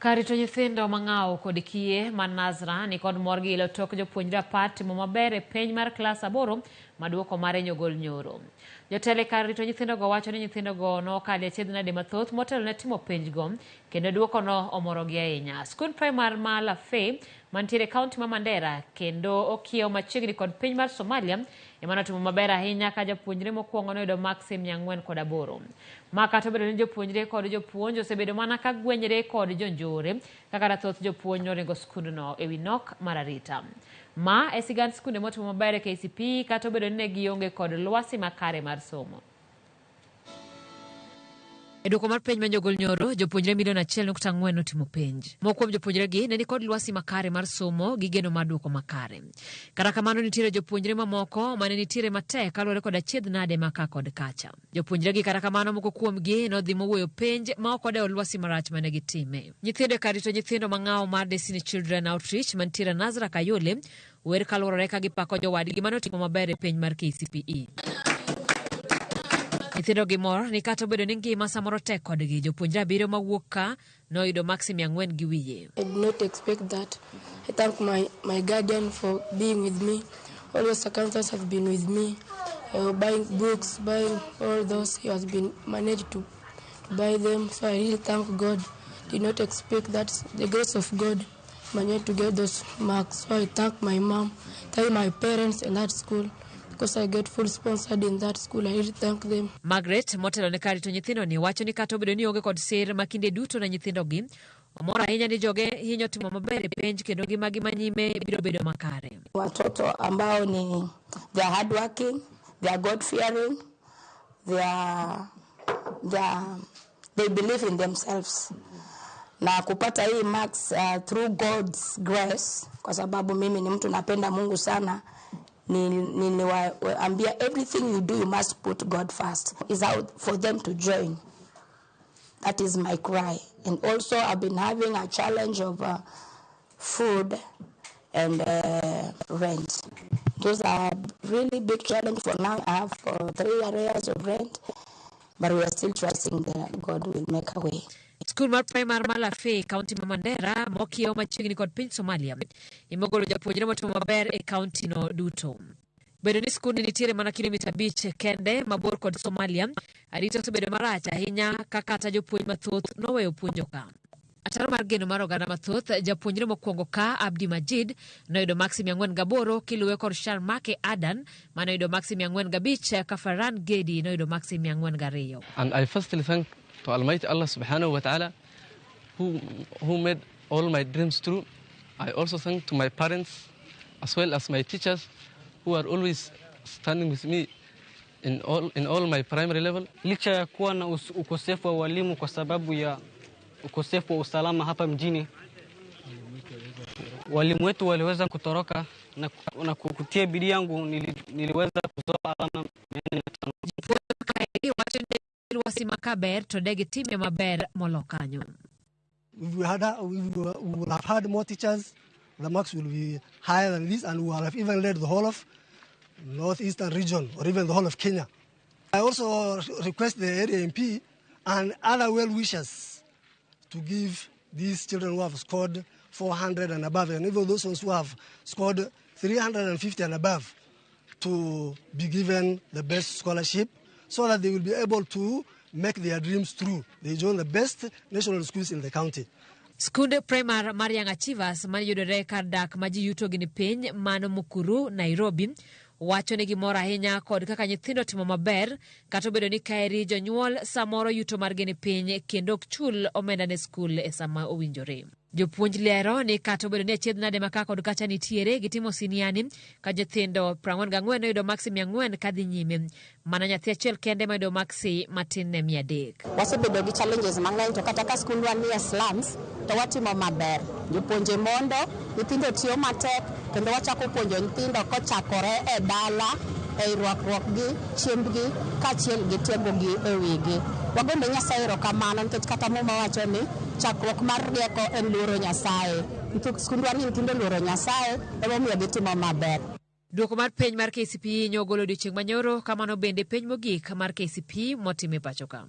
Karito nyithindo mang'aw kod kiye man Nazra ni kod mor gi ilo tok jopuonjre apar timo maber e penj mar klas 8 maduoko mare nyogol nyoro. Jotele karito nyithindo go wacho ni nyithindo go no kali achiedhnade mathoth motelo ne timo penj go kendo duoko no omorogi ahinya. Skul primar ma Lafe mantiere kaunti ma Mandera kendo okiewo machiegni kod piny mar Somalia emano timo maber ahinya ka japuonjre mokwongo noyudo maksi 408. Maka to bedo ni jopuonjre kod jopuonj osebedo mana ka gwenyre kod jonjore kaka rathoth jopuonj noringo skundno ewi nok mar arita. Ma e sigand skunde motimo maber e KCP kata obedo ni ne gionge kod lwasi makare mar somo. E duoko mar penj manyogol nyoro, jopuonjre 1.4 notimo penj. Mokuom jopuonjre gi ne ni kod lwasi makare mar somo gi geno mar duoko makare. Kata kamano nitiere jopuonjre mamoko mane nitiere matek kaluwore kod achiedhnade maka kod kacha. Jopuonjre gi kata kamano moko kuomgi nodhi mowuoyo penj ma ok odewo lwasi marach mane gitime. Nyithindo karito nyithindo mang'aw mar Destiny Children Outreach mantiere Nazra Kayole wer kaluwore ka gipako jowadgi manotimo maber e penj mar KCPE. Nyithindo gi mor ni kata obedo ni ngima samoro tek kodgi, jopuonjre 7 mawuok ka noyudo maksi 400 gi wiye. I did not expect that. I thank my guardian for being with me. All the circumstances have been with me. Buying books, buying all those, he has been managed to buy them. So I really thank God. Did not expect that. The grace of God managed to get those marks. So I thank my mom, thank my parents in that school. Because I get full sponsored in that school, I really thank them. Margaret motelo ne karito nyithindo ni wacho ni kata obedo ni onge kod sir makinde duto na nyithindo gi, omor ahinya ni joge hinyo timo maber e penj kendo ngima gi manyime biro bedo makare. Watoto ambao ni they are hardworking, they are God fearing, they believe in themselves. Na kupata hii marks through God's grace, kwa sababu mimi ni mtu napenda Mungu sana. Niliwaambia everything you do you must put God first. It's out for them to join. That is my cry. And also I've been having a challenge of food and rent. Those are really big challenge for now. I have 3 areas of rent, but we are still trusting that God will make a way. Skul mar primar ma Lafe, kaunti ma Mandera, mokiewo machiegni kod piny Somalia, imogolo japuonjre motimo maber e kaunti no duto. Bedo ni skul nitiere mana kilomita 5 kende mabor kod Somalia, arita osebedo marach ahinya ka kata jopuonj mathoth noweyo puonjo ka. Ataro mar geno mar oganda mathoth, japuonjre mokwongo ka Abdi Majid noyudo maksi 408 kiluwe kod Sharmake Adan manoyudo maksi 405 ka Faran Gedi noyudo maksi 402. And I firstly thank to Almighty Allah subhanahu wa ta'ala who made all my dreams true. I also thank to my parents as well as my teachers who are always standing with me in all my primary level. Licha ya kuwa na ukosefu wa walimu kwa sababu ya ukosefu wa usalama hapa mjini, walimu wetu waliweza kutoroka na kutia bidii yangu niliweza kuzoa alama 405. Lwasi makaber to degi time maber molokanyo. We will have had more teachers, the marks will be higher than this, and we will have even led the whole of northeastern region or even the whole of Kenya. I also request the area MP and other well-wishers to give these children who have scored 400 and above, and even those ones who have scored 350 and above, to be given the best scholarship, so that they will be able to make their dreams true. They join the best national schools in the county. Skunde primar mar Young Achievers mayudore kar dak ma ji yuto gi ni piny mano Mukuru, Nairobi, wacho ni gimor ahinya kod kaka nyithindo timo maber kata obedo ni kaeri jonyuol samoro yuto margi ni piny kendo ok chul omenda ne skul e sama owinjore. Jopuonj lero ni kata obedo ni achiedhnade maka kod kacha nitiere gitimo siniani ka nyithindo 44 noyudo maksi 400 kadhi nyime, mana nyathi achiel kende mayudo maksi matin ne 300. Wasebedo gi challenges mang'eny to kata ka skundwa ni slums to watimo maber. Jopuonje mondo, nyithindo tiyo matek kendo wachako puonjo nyithindo kochakore e dala, e rwakruok gi, chiembgi, kaachiel gi tiegogi e wigi. Wagombe Nyasaye erokamano nikech kata muma wacho ni chakruok mar rieko en luoro Nyasaye. Skundwa ni nyithindo luoro Nyasaye, emomiyo gitimo maber. Duoko mar penj mar KCPE nyogolo odiochieng' manyoro, kamano bende penj mogik mar KCPE motime pacho ka.